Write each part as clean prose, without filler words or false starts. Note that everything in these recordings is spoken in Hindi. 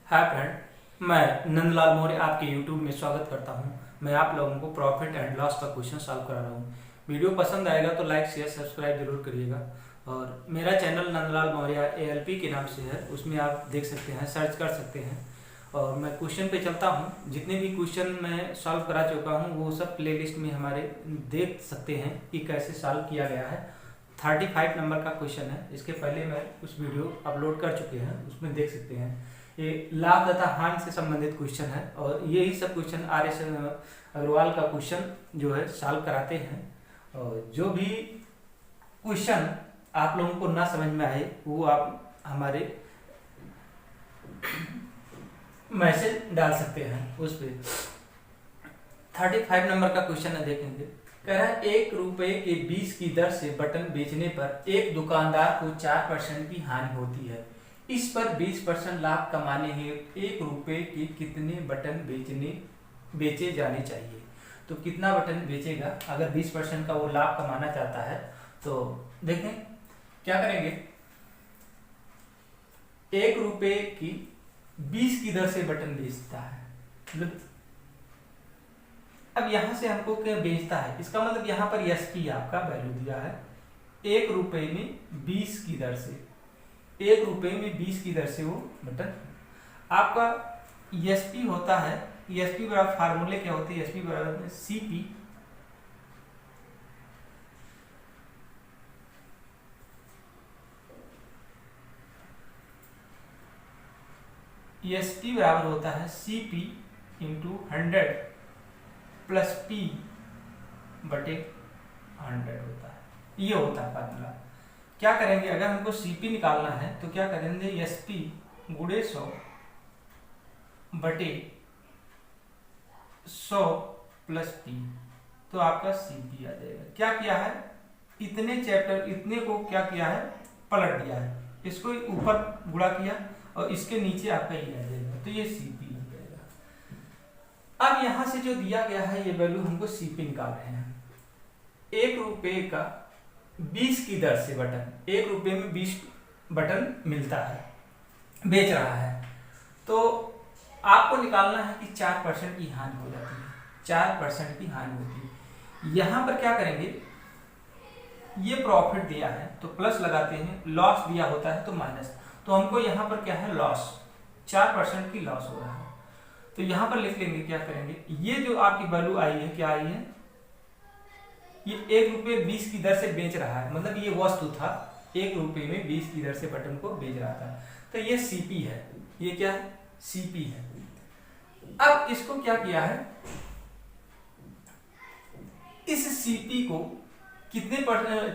हाय फ्रेंड, मैं नंदलाल मौर्य आपके यूट्यूब में स्वागत करता हूं। मैं आप लोगों को प्रॉफिट एंड लॉस का क्वेश्चन सॉल्व करा रहा हूं। वीडियो पसंद आएगा तो लाइक शेयर सब्सक्राइब जरूर करिएगा। और मेरा चैनल नंदलाल मौर्य ALP के नाम से है, उसमें आप देख सकते हैं, सर्च कर सकते हैं। और मैं क्वेश्चन पे चलता हूँ। जितने भी क्वेश्चन मैं सॉल्व करा चुका हूँ वो सब प्लेलिस्ट में हमारे देख सकते हैं कि कैसे सॉल्व किया गया है। 35 नंबर का क्वेश्चन है। इसके पहले मैं कुछ वीडियो अपलोड कर चुके हैं, उसमें देख सकते हैं। ये लाभ तथा हानि से संबंधित क्वेश्चन है और यही सब क्वेश्चन RS अग्रवाल का क्वेश्चन जो है सॉल्व कराते हैं। और जो भी क्वेश्चन आप लोगों को ना समझ में आए वो आप हमारे मैसेज डाल सकते हैं उस पर। 35 नंबर का क्वेश्चन है, देखेंगे। कह रहा है 1 रुपए के 20 की दर से बटन बेचने पर एक दुकानदार को 4% की हानि होती है। इस पर 20% लाभ कमाने हेतु 1 रुपए के कितने बटन बेचे जाने चाहिए। तो कितना बटन बेचेगा अगर 20% का वो लाभ कमाना चाहता है। तो देखें क्या करेंगे। 1 रुपए की 20 की दर से बटन बेचता है। मतलब अब यहां से हमको क्या बेचता है, इसका मतलब यहाँ पर SP आपका वैल्यू दिया है। 1 रुपए में 20 की दर से, 1 रुपए में 20 की दर से वो बटन आपका SP होता है। SP बराबर फार्मूले क्या होते हैं, SP बराबर CP SP बराबर होता है CP इंटू 100 प्लस P बटे 100 होता है। ये होता है फार्मूला। क्या करेंगे, अगर हमको CP निकालना है तो क्या करेंगे, SP गुणे 100 बटे 100 प्लस P, तो आपका CP आ जाएगा। क्या किया है, इतने को क्या किया है, पलट दिया है, इसको ऊपर गुणा किया और इसके नीचे आपका ये आ जाएगा, तो ये CP आ जाएगा। अब यहां से जो दिया गया है ये वैल्यू हमको CP निकाल रहे हैं। 1 रुपए का 20 की दर से बटन, 1 रुपए में 20 बटन मिलता है, बेच रहा है। तो आपको निकालना है कि 4% की हानि हो जाती है, 4% की हानि होती है। यहां पर क्या करेंगे, ये प्रॉफिट दिया है तो प्लस लगाते हैं, लॉस दिया होता है तो माइनस। तो हमको यहाँ पर क्या है, लॉस, 4% की लॉस हो रहा है। तो यहां पर लिख लेंगे, क्या करेंगे, ये जो आपकी वैल्यू आई है, क्या आई है, ये 1 रुपए 20 की दर से बेच रहा है, मतलब ये वस्तु था 1 रुपए में 20 की दर से बटन को बेच रहा था। तो ये CP है, ये क्या है, CP है। अब इसको क्या किया है, इस CP को कितने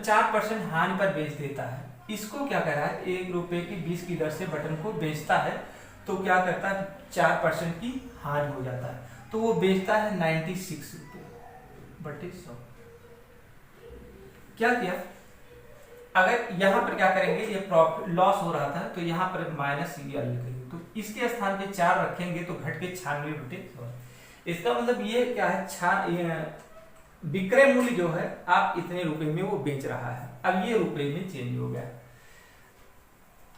4% हानि पर बेच देता है। इसको क्या कर रहा है, 1 रुपए की 20 की दर से बटन को बेचता है तो क्या करता है, 4% की हानि हो जाता है। तो वो बेचता है 96 रुपए बटे 100। क्या किया, अगर यहां पर क्या करेंगे, ये प्रॉफिट लॉस हो रहा था तो यहां पर माइनस CR लिखेंगे, तो इसके स्थान पे 4 रखेंगे तो घट के 96 बटे 100। इसका मतलब ये क्या है, विक्रय मूल्य जो है आप इतने रुपए में वो बेच रहा है, अब ये रुपए में चेंज हो गया।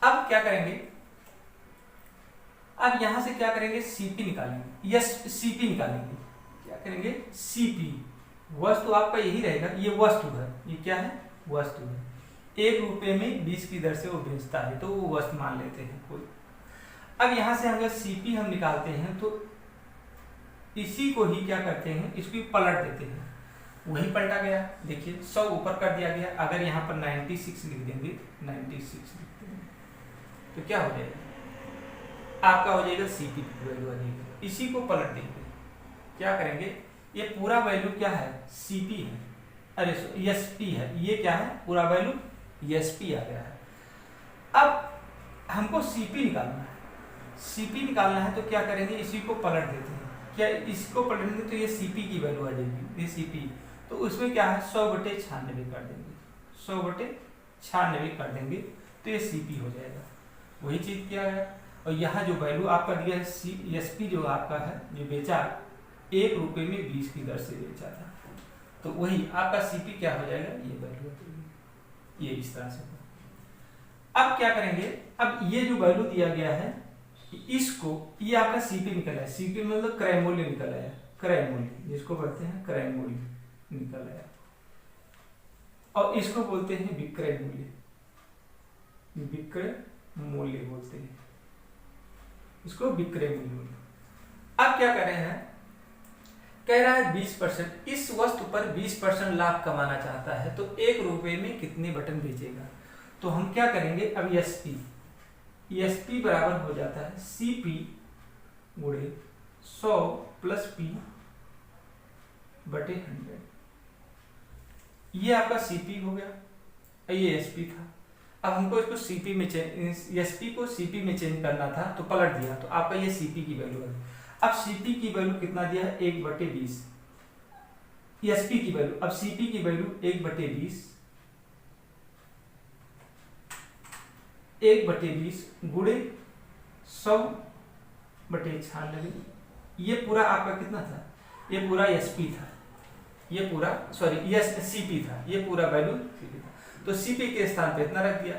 अब क्या करेंगे, अब यहां से क्या करेंगे, CP निकालेंगे, यस CP निकालेंगे। क्या करेंगे, CP, वस्तु आपका यही रहेगा, ये वस्तु है, ये क्या है, वस्तु है। 1 रुपए में 20 की दर से वो बेचता है तो वो वस्तु मान लेते हैं कोई। अब यहां से अगर CP हम निकालते हैं तो इसी को ही क्या करते हैं, इसको पलट देते हैं, वही पलटा गया। देखिए 100 ऊपर कर दिया गया। अगर यहाँ पर 96 लिख देंगे, 96 लिख देंगे तो क्या हो जाएगा, आपका हो जाएगा CP की वैल्यू आ जाएगी। इसी को पलट देंगे, क्या करेंगे, ये पूरा वैल्यू क्या है, CP है, अरे SP है, ये क्या है, पूरा वैल्यू SP आ गया है। अब हमको CP निकालना है, CP निकालना है तो क्या करेंगे, इसी को पलट देते हैं। क्या इसको पलटेंगे तो ये CP की वैल्यू आ जाएगी, ये CP। तो उसमें क्या है, 100 बटे 96 कर देंगे, 100 बटे 96 कर देंगे तो ये CP हो जाएगा। वही चीज किया गया। और यहाँ जो वैल्यू आपका दिया है SP जो आपका है, जो बेचा 1 रुपए में 20 की दर से बेचा था, तो वही आपका CP क्या हो जाएगा, ये वैल्यू हो जाएगी। ये इस तरह से। अब क्या करेंगे, अब ये जो वैल्यू दिया गया है इसको, ये आपका सीपी निकला है, सीपी मतलब क्रय मूल्य निकल आया, क्रय मूल्य जिसको कहते हैं क्रय मूल्य निकल आया, और इसको बोलते हैं विक्रय मूल्य, विक्रय मूल्य बोलते हैं इसको, विक्रय मूल्य। अब क्या कर रहे हैं, कह रहा है 20%, इस वस्तु पर 20% लाभ कमाना चाहता है तो 1 रुपए में कितने बटन बेचेगा। तो हम क्या करेंगे, अब एसपी बराबर हो जाता है सीपी गुणे 100 प्लस पी बटे 100। ये आपका सीपी हो गया, ये एसपी था। अब हमको इसको सीपी में चेंज, एसपी को सीपी में चेंज करना था तो पलट दिया, तो आपका ये सीपी की वैल्यू है। अब सीपी की वैल्यू कितना दिया है, 1/20, एसपी की वैल्यू, अब सीपी की वैल्यू 1/20, 1/20 गुणे 100/96। ये पूरा आपका कितना था, ये पूरा एसपी था, ये पूरा सॉरी सीपी था, ये पूरा वैल्यू सीपी था, तो सीपी के स्थान पे इतना रख दिया।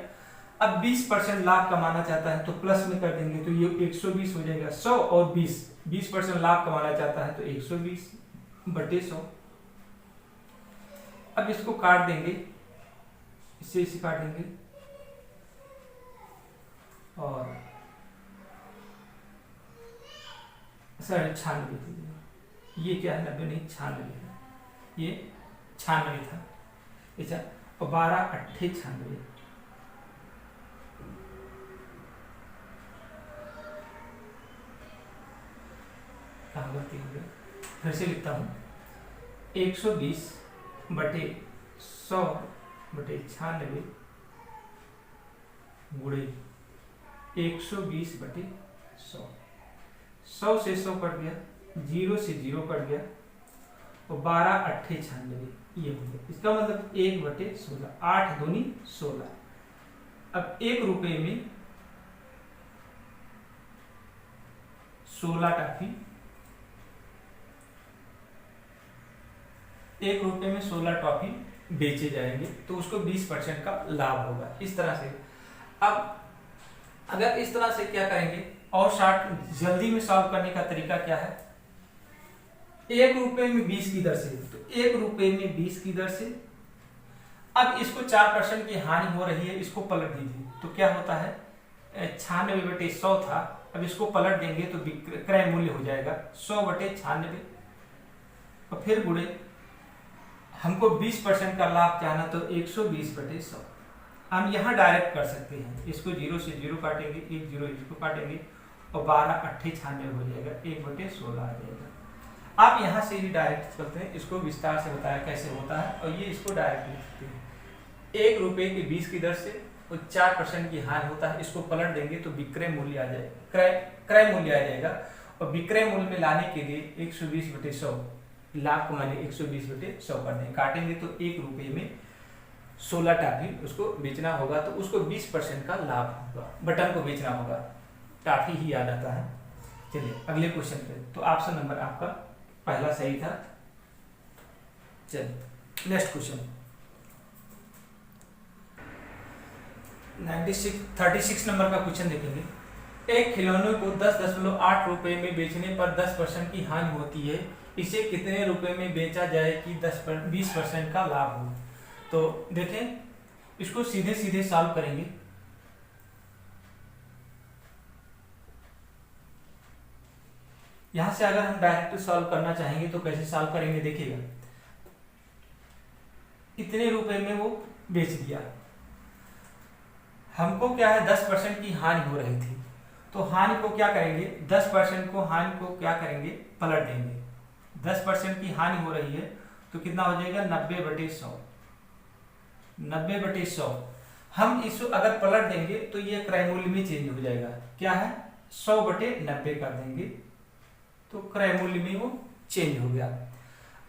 अब 20% लाभ कमाना चाहता है तो प्लस में कर देंगे, तो ये 120 हो जाएगा, 100 और 20% लाभ कमाना चाहता है तो 120/100। अब इसको काट देंगे, इससे इसे काट देंगे, और 96, ये क्या है 90 नहीं 96 है, ये 96 था, अच्छा, और 12×8 = 96। फिर से लिखता हूं, 120/100/96 गुणे 120/100। 100 से 100 कट गया, 0 से 0 कट गया, और 12×8 = 96, ये हो गया। इसका मतलब 1/16, 8 दूनी 16। अब 1 रुपए में 16 टॉफी, 1 रुपए में 16 टॉफी बेचे जाएंगे तो उसको 20% का लाभ होगा, इस तरह से। अब अगर इस तरह से क्या करेंगे, और शार्ट जल्दी में सॉल्व करने का तरीका क्या है, 1 रुपए में 20 की दर से, तो 1 रुपए में 20 की दर से, अब इसको 4% की हानि हो रही है, इसको पलट दीजिए तो क्या होता है, 96/100 था, अब इसको पलट देंगे तो क्रय मूल्य हो जाएगा 100/96, और फिर गुणे, हमको 20% का लाभ चाहना तो 120/100। हम यहाँ डायरेक्ट कर सकते हैं, इसको 0 से 0 काटेंगे, 1 0 इसको काटेंगे, और 12×8 हो जाएगा, 1/16 आ जाएगा। आप यहाँ से ही डायरेक्ट करते हैं, इसको विस्तार से बताया कैसे होता है, और ये इसको डायरेक्ट लिख सकते हैं। 1 रुपए के 20 की दर से 4% की हानि होता है, इसको पलट देंगे तो विक्रय मूल्य आ जाएगा, क्रय मूल्य आ जाएगा, और विक्रय मूल्य में लाने के लिए 120/100 लाभ को माने 120/100 कर देंगे, काटेंगे तो 1 रुपए में 16 टाफी उसको बेचना होगा, तो उसको 20% का लाभ होगा, बटन को बेचना होगा, टाफी ही याद आता है। चलिए अगले क्वेश्चन पे, तो ऑप्शन नंबर आपका पहला सही था। चलिए नेक्स्ट क्वेश्चन 36 नंबर का क्वेश्चन देखेंगे। एक खिलौने को 10.8 रुपए में बेचने पर 10% की हानि होती है, इसे कितने रुपए में बेचा जाए कि 20% का लाभ हो। तो देखें, इसको सीधे सीधे सॉल्व करेंगे। यहां से अगर हम डायरेक्ट सॉल्व करना चाहेंगे तो कैसे सॉल्व करेंगे, देखिएगा, इतने रुपए में वो बेच दिया, हमको क्या है 10% की हानि हो रही थी, तो हानि को क्या करेंगे, 10% को हानि को क्या करेंगे, पलट देंगे। 10% की हानि हो रही है तो कितना हो जाएगा, 90/100। 90/100 हम इसको अगर पलट देंगे तो ये क्रय मूल्य में चेंज हो जाएगा, क्या है 100/90 कर देंगे तो क्रय मूल्य में वो चेंज हो गया।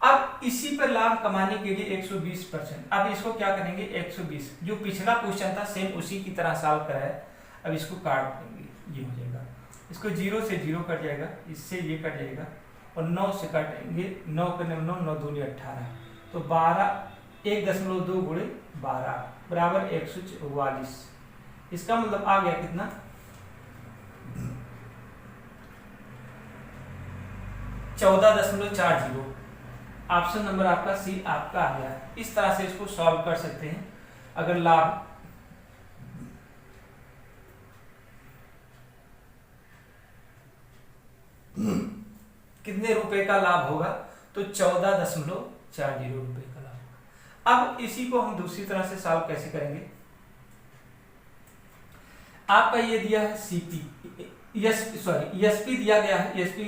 अब इसी पर लाभ कमाने के लिए 120%, अब इसको क्या करेंगे 120, जो पिछला क्वेश्चन था सेम उसी की तरह सॉल्व करा है। अब इसको काट देंगे, ये हो जाएगा, इसको 0 से 0 कट जाएगा, इससे ये कट जाएगा, और 9 से काटेंगे, 9 के 9 9 दूनी 18, तो 1.2 गुणे 12 बराबर 144। इसका मतलब आ गया कितना 14.40। ऑप्शन नंबर आपका सी आपका आ गया। इस तरह से इसको सॉल्व कर सकते हैं। अगर लाभ कितने रुपए का लाभ होगा, तो 14.40 रुपए का लाभ होगा। अब इसी को हम दूसरी तरह से सॉल्व कैसे करेंगे। आपका ये दिया है सीपी, एसपी दिया गया है, एसपी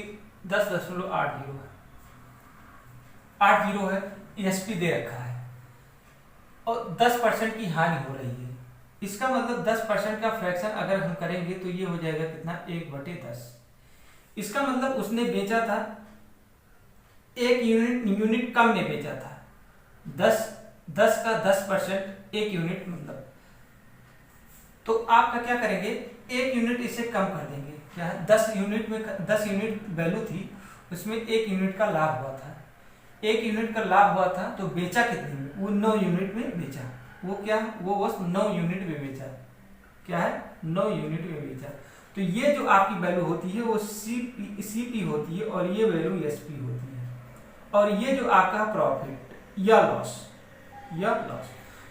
10.80 है, एसपी दे रखा है और 10% की हानि हो रही है। इसका मतलब 10% का फ्रैक्शन अगर हम करेंगे तो ये हो जाएगा कितना, 1/10। इसका मतलब उसने बेचा था 1 यूनिट कम में बेचा था। 10 का 10% 1 यूनिट मतलब, तो आपका क्या करेंगे, 1 यूनिट इसे कम कर देंगे। क्या है, 10 यूनिट में 10 यूनिट वैल्यू थी, उसमें 1 यूनिट का लाभ हुआ था। 1 यूनिट का लाभ हुआ था तो बेचा कितने में, वो 9 यूनिट में बेचा। वो क्या, वो बस 9 यूनिट में बेचा। क्या है, 9 यूनिट में बेचा। तो ये जो आपकी वैल्यू होती है वो सीपी होती है और ये वैल्यू एसपी होती है। और ये जो आपका प्रॉफिट या लॉस,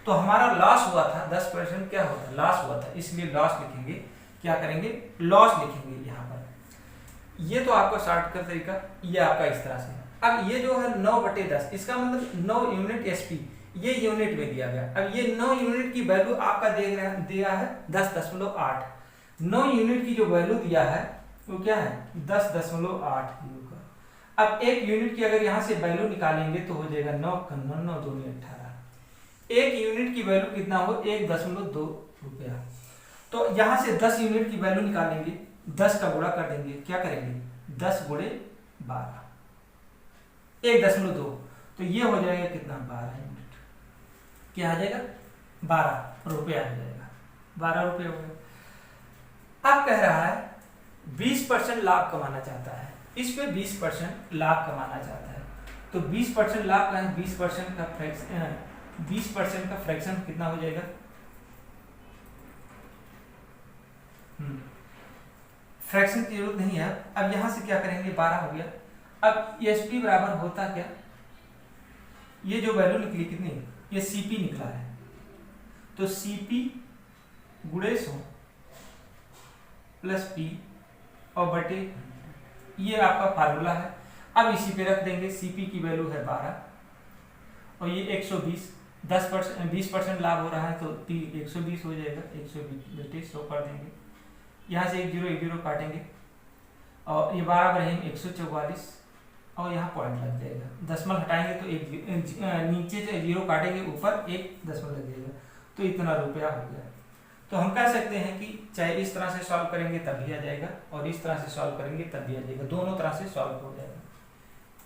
तो हमारा लॉस हुआ था 10% क्या होता है, लॉस हुआ था, इसलिए लॉस लिखेंगे। क्या करेंगे, लॉस लिखेंगे यहाँ पर। ये तो आपका शॉर्टकट तरीका, ये आपका इस तरह से। अब ये जो है 9/10, इसका मतलब 9 यूनिट एसपी, ये यूनिट में दिया गया। अब ये 9 यूनिट की वैल्यू आपका दिया है 10.8। 9 यूनिट की जो वैल्यू दिया है वो क्या है, 10.8 का। अब 1 यूनिट की अगर यहाँ से वैल्यू निकालेंगे तो हो जाएगा 9 × 9 9 2 18। 1 यूनिट की वैल्यू कितना हो, 1.2 रुपया। तो यहाँ से 10 यूनिट की वैल्यू निकालेंगे, 10 का गुणा कर देंगे। क्या करेंगे, 10 × 12, 1.2, तो ये हो जाएगा कितना, 12 यूनिट। क्या आ जाएगा, 12 रुपया आ जाएगा, 12 रुपये हो गए। अब कह रहा है 20% लाभ कमाना चाहता है, इस पे 20% लाभ कमाना चाहता है। तो 20% लाभ का 20% का फ्रैक्शन कितना हो जाएगा, फ्रैक्शन की जरूरत नहीं है। अब यहां से क्या करेंगे, 12 हो गया। अब एसपी बराबर होता क्या, ये जो वैल्यू निकली कितनी, ये सीपी निकला है। तो सीपी गुणे 100 प्लस पी और बटे, ये आपका फार्मूला है। अब इसी पे रख देंगे, सीपी की वैल्यू है 12 और ये 120, 10% 20% लाभ हो रहा है तो पी 120 हो जाएगा। 120 बटे 100 कर देंगे, यहाँ से 1 0 काटेंगे और ये 12 रहेंगे 144 और यहाँ पॉइंट लग जाएगा। दशमलव हटाएंगे तो एक नीचे से 0 काटेंगे, ऊपर 1 दशमलव लग जाएगा, तो इतना रुपया हो गया। तो हम कह सकते हैं कि चाहे इस तरह से सॉल्व करेंगे तब भी आ जाएगा और इस तरह से सॉल्व करेंगे तब भी आ जाएगा, दोनों तरह से सॉल्व हो जाएगा।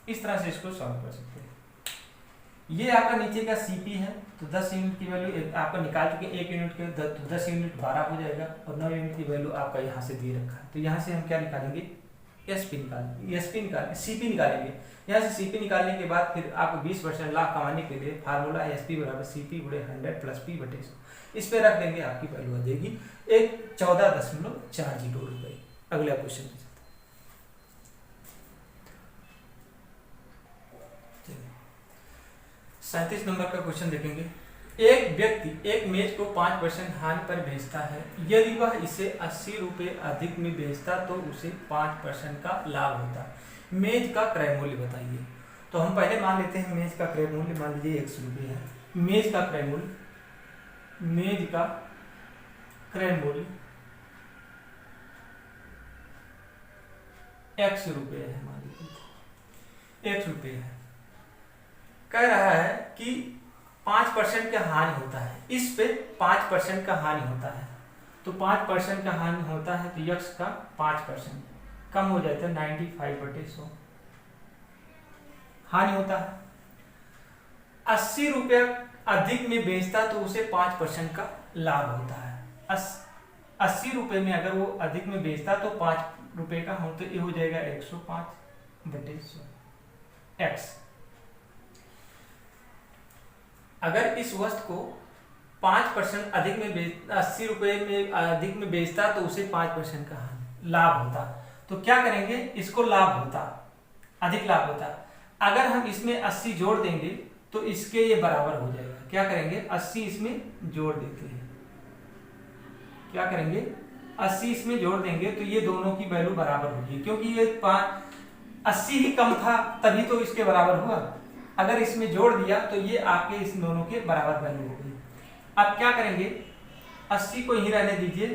इस तरह से इसको सॉल्व कर सकते हैं। ये आपका नीचे का सीपी है, तो 10 यूनिट की वैल्यू आपका निकाल चुके, 1 यूनिट के 10 यूनिट 12 हो जाएगा और 9 यूनिट की वैल्यू आपका यहाँ से दे रखा है। तो यहाँ से हम क्या निकालेंगे, सीपी निकालेंगे। यहाँ से सीपी निकालने के बाद फिर आपको 20% लाभ कमाने के लिए फार्मूला है एसपी बराबर सीपी × 100 प्लस पी बटे 100। इस पे रख देंगे, आपकी वैल्यू आ जाएगी 14.40 रुपये। अगला क्वेश्चन पे चलते हैं। 37 नंबर का क्वेश्चन देखेंगे। एक व्यक्ति एक मेज को 5% हानि पर बेचता है। यदि वह इसे 80 रुपये अधिक में बेचता तो उसे 5% का लाभ होता। मेज का क्रय मूल्य बताइए। तो हम पहले मान लेते हैं मेज का क्रय मूल्य, मान लीजिए 100 रुपये है। मेज का क्रय मूल्य, मेज का क्रय मूल्य x रुपये है, मान लीजिए x रुपये है। कह रहा है कि 5% का हानि होता है, इस पे 5% का हानि होता है। तो 5% का हानि होता है तो यक्स का 5% कम हो जाता है, 95/100 हानि होता है। 80 रुपया अधिक में बेचता तो उसे 5% का लाभ होता है। 80 रुपये में अगर वो अधिक में बेचता तो 5 रुपये का हो, तो ये हो जाएगा 105/100 x। अगर इस वस्तु को 5% अधिक में 80 रुपये में अधिक में बेचता तो उसे 5% का लाभ होता। तो क्या करेंगे, इसको लाभ होता, अधिक लाभ होता। अगर हम इसमें 80 जोड़ देंगे तो इसके ये बराबर हो जाएगा। क्या करेंगे, 80 इसमें जोड़ देते हैं, क्या करेंगे 80 इसमें जोड़ देंगे तो ये दोनों की वैल्यू बराबर होगी, क्योंकि ये 80 ही कम था तभी तो इसके बराबर हुआ। अगर इसमें जोड़ दिया तो ये आपके इस दोनों के बराबर वैल्यू हो गई। अब क्या करेंगे, 80 को यहीं रहने दीजिए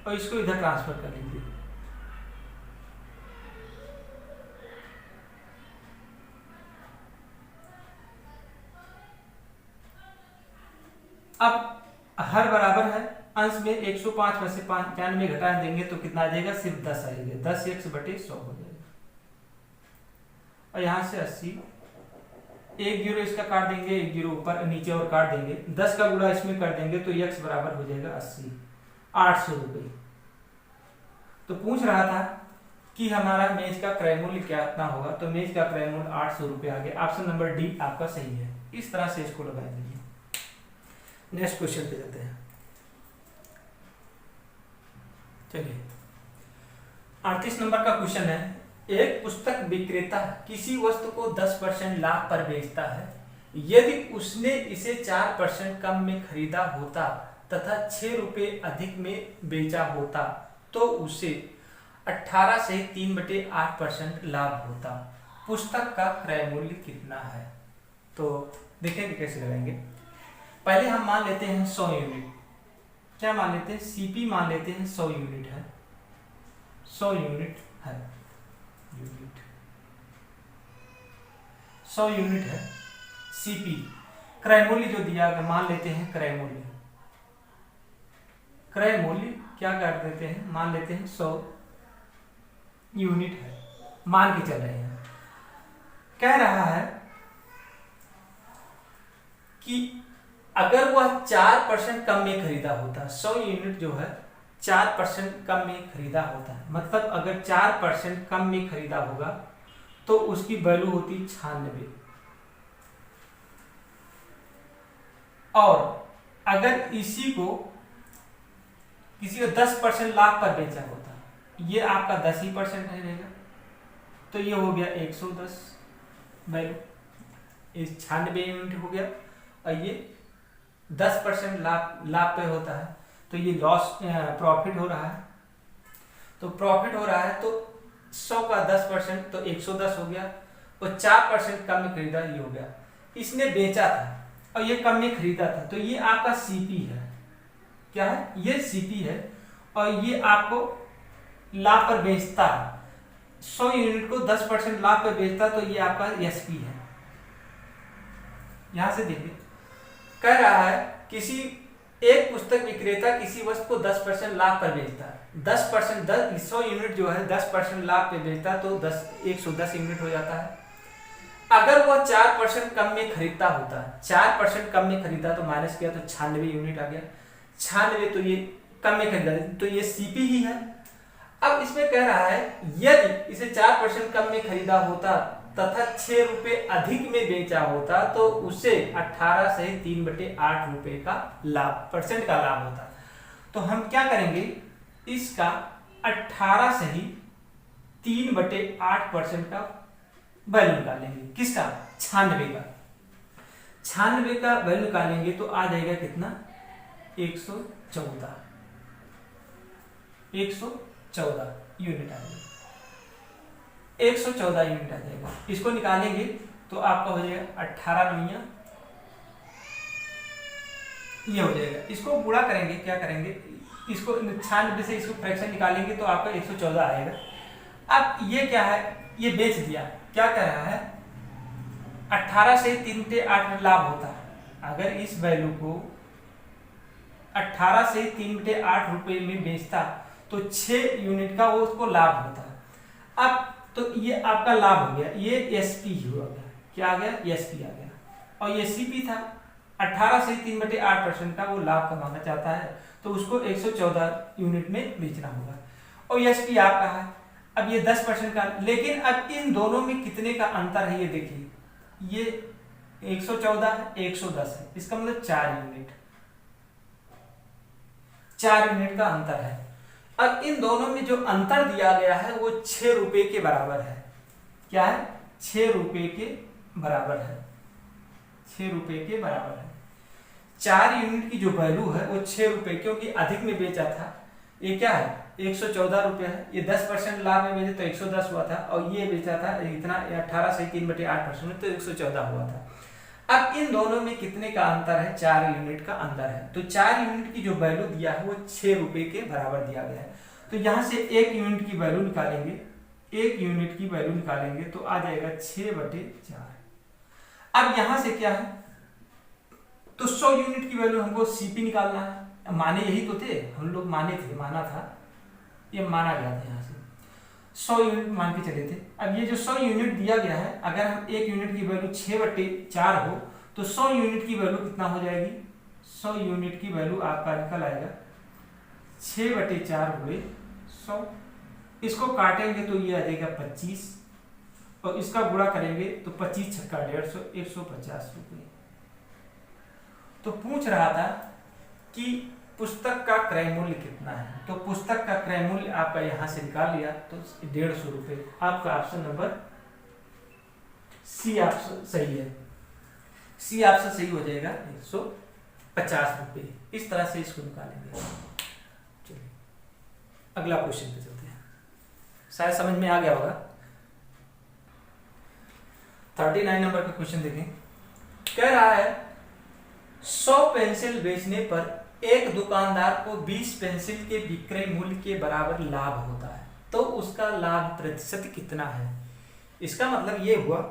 और इसको इधर ट्रांसफर कर लीजिए। अब हर बराबर है, अंश में 105 में से 95 घटा देंगे तो कितना आ जाएगा, सिर्फ 10 आएगा। 10 x/100 हो जाएगा। और यहां से 80, 1 जीरो इसका काट देंगे, 1 जीरो ऊपर नीचे और काट देंगे, 10 का गुणा इसमें कर देंगे तो x बराबर हो जाएगा 80, 800 रुपये। तो पूछ रहा था कि हमारा मेज का क्रय मूल्य कितना होगा, तो मेज का क्रय मूल्य 800 रुपये आ गया। ऑप्शन नंबर डी आपका सही है। इस तरह से इसको लगा दीजिए। नेक्स्ट क्वेश्चन पे जाते हैं। चलिए 38 नंबर का क्वेश्चन है, एक पुस्तक विक्रेता किसी वस्तु को 10% लाभ पर बेचता है। यदि उसने इसे 4% कम में खरीदा होता तथा 6 रुपये अधिक में बेचा होता तो उसे 18 से 3/8% लाभ होता। पुस्तक का क्रय मूल्य कितना है? तो देखेंगे कैसे लगाएंगे। पहले हम मान लेते हैं 100 यूनिट। क्या मान लेते हैं, सीपी मान लेते हैं 100 यूनिट है, 100 यूनिट है, 100 यूनिट है सीपी। क्रय मूल्य जो दिया गया मान लेते हैं क्रय मूल्य, क्रय मूल्य क्या कर देते हैं, मान लेते हैं 100 यूनिट है, मान के चल रहे हैं। कह रहा है कि अगर वह 4% कम में खरीदा होता, 100 यूनिट जो है 4% कम में खरीदा होता है, मतलब अगर 4% कम में खरीदा होगा तो उसकी वैल्यू होती 96। और अगर किसी को 10% लाभ पर बेचा होता, ये आपका 10% रहेगा, तो ये हो गया 110 वैल्यू, इस 96 यूनिट हो गया। और ये 10% लाभ पे होता है तो ये लॉस प्रॉफिट हो रहा है। तो प्रॉफिट हो रहा है तो 100 का 10% तो 110 हो गया, और 4% कम में खरीदा ये हो गया। इसने बेचा था और ये कम में खरीदा था, तो ये आपका सीपी है। क्या है, ये सीपी है। और ये आपको लाभ पर बेचता है, 100 यूनिट को 10% लाभ पर बेचता, तो ये आपका एसपी है। यहां से देखिए, कह रहा है किसी एक पुस्तक विक्रेता किसी वस्तु को 10% लाभ पर बेचता है। 10% 100 यूनिट जो है 10% लाभ पे बेचता तो 110 यूनिट हो जाता है। अगर वह 4% कम में खरीदता होता, 4% कम में खरीदा तो माइनस किया तो 96 यूनिट आ गया। 96 तो ये कम में खरीदा तो ये सीपी ही है। अब इसमें कह रहा है यदि इसे 4% कम में खरीदा होता तथा 6 रुपये अधिक में बेचा होता तो उसे 18 से 3/8 रुपये का लाभ, परसेंट का लाभ होता। तो हम क्या करेंगे, इसका 18 से ही 3/8% का वैल्यू निकालेंगे। किसका, 96 का। 96 का वैल्यू निकालेंगे तो आ जाएगा कितना, 114 यूनिट आ जाएगा, 114 यूनिट आ जाएगा। इसको निकालेंगे तो आपका हो जाएगा 18 9 ये हो जाएगा। इसको गुणा करेंगे, क्या करेंगे, इसको 96 से इसको फ्रैक्शन निकालेंगे तो आपका 114 आएगा। अब ये क्या है, ये बेच दिया। क्या कह रहा है, 18 से 3/8 लाभ होता है। अगर इस वैल्यू को 18 से 3/8 रुपये में बेचता तो 6 यूनिट का वो उसको लाभ होता है। अब तो ये आपका लाभ हो गया, ये एसपी हो गया। क्या आ गया, एसपी आ गया। और ये सीपी था, 18 से 3/8% का वो लाभ कमाना चाहता है तो उसको 114 यूनिट में बेचना होगा। और एसपी आपका है। अब ये 10% का, लेकिन अब इन दोनों में कितने का अंतर है ये देखिए, ये 114 है, 110 है, इसका मतलब 4 यूनिट, 4 यूनिट का अंतर है। अब इन दोनों में जो अंतर दिया गया है वो 6 रुपये के बराबर है। क्या है, 6 रुपए के बराबर है, 6 रुपए के बराबर है। 4 यूनिट की जो वैल्यू है वो 6 रुपए, क्योंकि अधिक में बेचा था, ये क्या है 114 रुपए है, ये 10% लाभ में बेचे तो 110 हुआ था, और ये बेचा था इतना 18 से 3/8% तो 114 हुआ था। अब इन दोनों में कितने का अंतर है, 4 यूनिट का अंतर है। तो 4 यूनिट की जो वैल्यू दिया है वो 6 रुपए के बराबर दिया गया है। तो यहाँ से 1 यूनिट की वैल्यू निकालेंगे, 1 यूनिट की वैल्यू निकालेंगे तो आ जाएगा 6/4। अब यहाँ से क्या है, तो 100 यूनिट की वैल्यू हमको सीपी निकालना है। माने यही तो थे, हम लोग माने थे, माना था, ये माना गया था, यहाँ से 100 यूनिट मान के चले थे। अब ये जो 100 यूनिट दिया गया है, अगर हम 1 यूनिट की वैल्यू 6/4 हो तो 100 यूनिट की वैल्यू कितना हो जाएगी, 100 यूनिट की वैल्यू आपका निकल आएगा 6/4 हुए 100। इसको काटेंगे तो ये आ जाएगा 25, और इसका गुणा करेंगे तो 25 छक्का 150, 150 रुपये। तो पूछ रहा था कि पुस्तक का क्रय मूल्य कितना है, तो पुस्तक का क्रय मूल्य आपका यहां से निकाल लिया तो 150 रुपये। आपका ऑप्शन नंबर सी ऑप्शन सही है, सी ऑप्शन सही हो जाएगा, 150 रुपये। इस तरह से इसको निकालेंगे। चलिए अगला क्वेश्चन पे चलते हैं, शायद समझ में आ गया होगा। 39 नंबर का क्वेश्चन देखें। कह रहा है 100 पेंसिल बेचने पर एक दुकानदार को 20 पेंसिल के विक्रय मूल्य के बराबर लाभ होता है, तो उसका लाभ प्रतिशत कितना है। इसका मतलब ये हुआ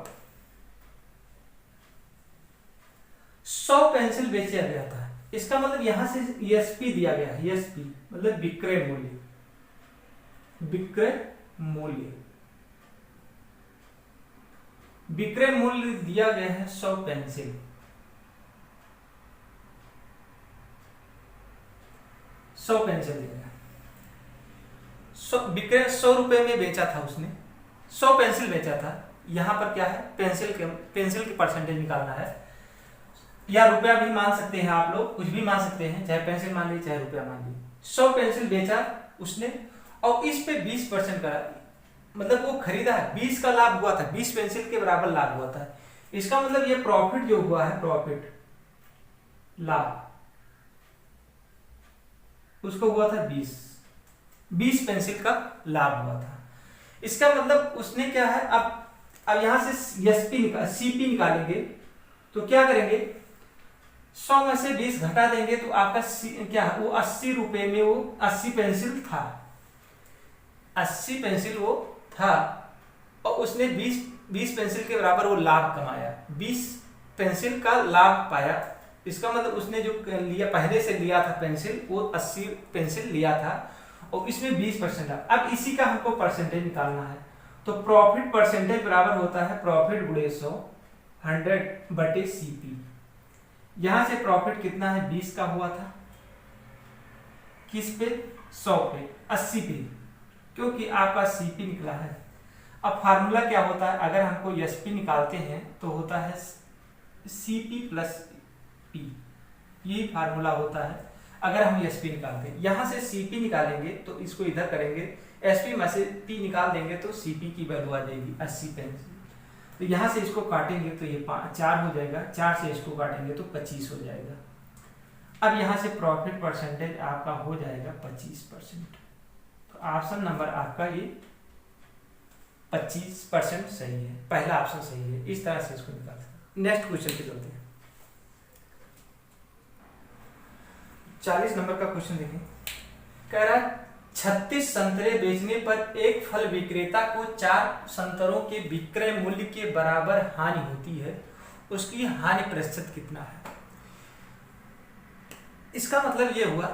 100 पेंसिल बेचा गया था, इसका मतलब यहां से एसपी दिया गया है, एसपी मतलब विक्रय मूल्य, विक्रय मूल्य, विक्रय मूल्य दिया गया है 100 पेंसिल, 100 पेंसिल दिया, 100 विक्रय 100 रुपए में बेचा था उसने, 100 पेंसिल बेचा था। यहां पर क्या है, पेंसिल के परसेंटेज निकालना है, या रुपया भी मान सकते हैं आप लोग, कुछ भी मान सकते हैं, चाहे पेंसिल मान लीजिए चाहे रुपया मान लीजिए। 100 पेंसिल बेचा उसने और इस पे 20% का, मतलब वो खरीदा है, 20 का लाभ हुआ था, 20 पेंसिल के बराबर लाभ हुआ था। इसका मतलब ये प्रॉफिट जो हुआ है, प्रॉफिट लाभ उसको हुआ था 20 पेंसिल का लाभ हुआ था। इसका मतलब उसने क्या है, अब यहां से एसपी सीपी निकालेंगे तो क्या करेंगे, 100 में से 20 घटा देंगे तो आपका क्या है, वो 80 रुपए में वो 80 पेंसिल था, 80 पेंसिल वो था, और उसने 20 पेंसिल के बराबर वो लाभ कमाया, 20 पेंसिल का लाभ पाया। इसका मतलब उसने जो लिया, पहले से लिया था पेंसिल, वो 80 पेंसिल लिया था और इसमें 20% लाभ। अब इसी का हमको परसेंटेज निकालना है, तो प्रॉफिट परसेंटेज बराबर होता है प्रॉफिट गुणे 100, 100/CP। यहां से प्रॉफिट कितना है, 20 का हुआ था, किस पे, 100 पे, 80 पे, क्योंकि आपका सीपी निकला है। अब फार्मूला क्या होता है, अगर हमको एसपी निकालते हैं तो होता है सीपी प्लस पी, यही फार्मूला होता है अगर हम एसपी निकालते हैं। यहां से सीपी निकालेंगे तो इसको इधर करेंगे, एसपी में से पी निकाल देंगे तो सीपी की वैल्यू आ जाएगी 80 पेंसिल। तो यहां से इसको काटेंगे तो ये 4 हो जाएगा, 4 से इसको काटेंगे तो 25 हो जाएगा। अब यहां से प्रॉफिट परसेंटेज आपका हो जाएगा 25%। तो ऑप्शन नंबर आपका ये 25% सही है, पहला ऑप्शन सही है। इस तरह से इसको निकाल सकते हैं। नेक्स्ट क्वेश्चन पे चलते हैं। 40 नंबर का क्वेश्चन देखें। कह रहा है 36 संतरे बेचने पर एक फल विक्रेता को 4 संतरों के विक्रय मूल्य के बराबर हानि होती है, उसकी हानि प्रतिशत कितना है। इसका मतलब ये हुआ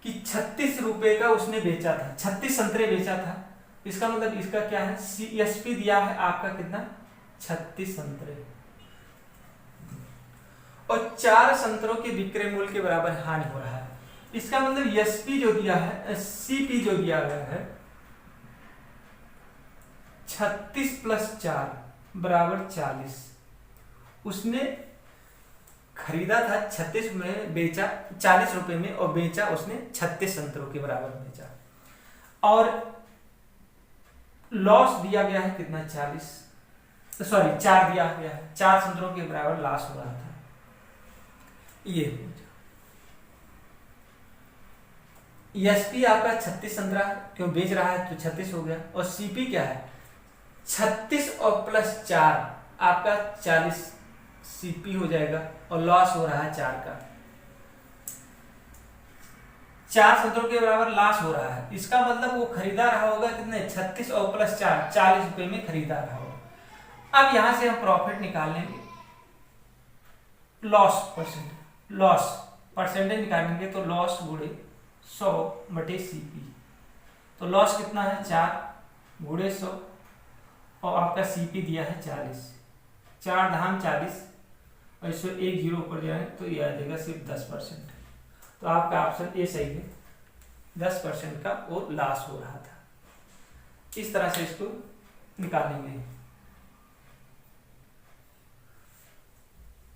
कि 36 रुपए का उसने बेचा था, 36 संतरे बेचा था। इसका मतलब इसका क्या है, सीएसपी दिया है आपका कितना, 36 संतरे, और 4 संतरों के विक्रय मूल्य के बराबर हानि हो रहा है। इसका मतलब एसपी जो दिया है, सीपी जो दिया गया है 36 + 4 = 40। उसने खरीदा था 36 में, बेचा 40 रुपए में, और बेचा उसने 36 संतरों के बराबर बेचा, और लॉस दिया गया है कितना, 40। सॉरी 4 दिया गया है, 4 संतरों के बराबर लॉस हो रहा था। ये एसपी आपका 36 संतरा क्यों बेच रहा है तो 36 हो गया, और सीपी क्या है 36 और प्लस 4 आपका 40 सीपी हो जाएगा, और लॉस हो रहा है 4 का। 4 संतरों के बराबर लॉस हो रहा है, इसका मतलब वो खरीदा रहा होगा कितने 36 और प्लस 4 40 रुपए में खरीदा रहा होगा। अब यहां से हम प्रॉफिट निकाल लेंगे, लॉस परसेंटेज निकालेंगे, तो लॉस गुणे 100 बटे सीपी। तो लॉस कितना है 4 गुणे 100, और आपका सीपी दिया है 40, 4 धाम 40, और इसको 1 जीरो ऊपर जाए तो ये आ जाएगा सिर्फ 10%। तो आपका ऑप्शन ए सही है, 10% का वो लॉस हो रहा था। इस तरह से इसको निकालेंगे।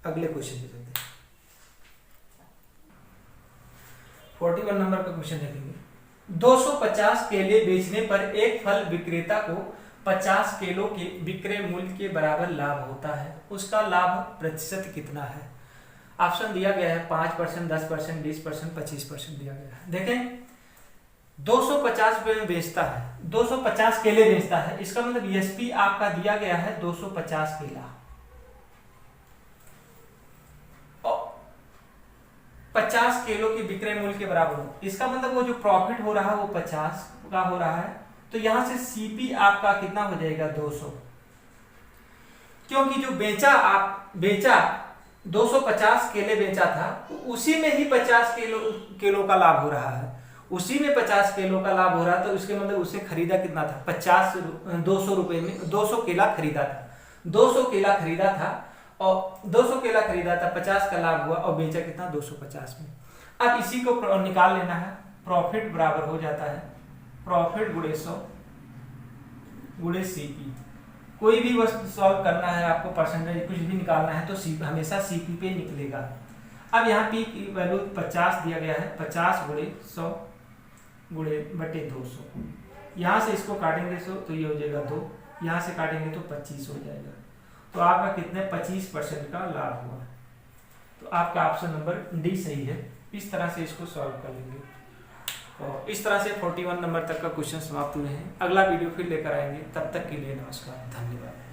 अगले क्वेश्चन पे चलते हैं। 41 नंबर का क्वेश्चन देखेंगे। 250 केले बेचने पर एक फल विक्रेता को 50 केलो के विक्रय मूल्य के बराबर लाभ होता है, उसका लाभ प्रतिशत कितना है? ऑप्शन दिया गया है 5%, 10%, 20%, 25% दिया गया है। देखें 250 रुपए में बेचता है, 250 केले बेचता है, इसका मतलब एसपी आपका दिया गया है 250 केला, 50 किलो के विक्रय मूल्य के बराबर हो, इसका मतलब वो जो प्रॉफिट हो रहा है वो 50 का हो रहा है। तो यहां से सीपी आपका कितना हो जाएगा 200, क्योंकि जो बेचा 250 केले बेचा था, उसी में ही 50 किलो का लाभ हो रहा है, उसी में 50 किलो का लाभ हो रहा है। तो इसके मतलब उसने खरीदा कितना था 200 रुपए में 200 केला खरीदा था, 200 केला खरीदा था, और 200 केला खरीदा था, 50 का लाभ हुआ, और बेचा कितना 250 में। अब इसी को निकाल लेना है, प्रॉफिट बराबर हो जाता है प्रॉफिट गुणे 100 गुणे सीपी। कोई भी वस्तु सॉल्व करना है आपको, परसेंटेज कुछ भी निकालना है तो हमेशा सीपी पे निकलेगा। अब यहाँ पी की वैल्यू 50 दिया गया है, 50 गुणे 100 गुणे बटे 200। यहाँ से इसको काटेंगे 100 तो ये हो जाएगा 2, यहाँ से काटेंगे तो 25 हो जाएगा। तो आपका कितने 25% का लाभ हुआ। तो आपका ऑप्शन नंबर डी सही है। इस तरह से इसको सॉल्व कर लेंगे। और इस तरह से 41 नंबर तक का क्वेश्चन समाप्त हुए हैं। अगला वीडियो फिर लेकर आएंगे, तब तक के लिए नमस्कार, धन्यवाद।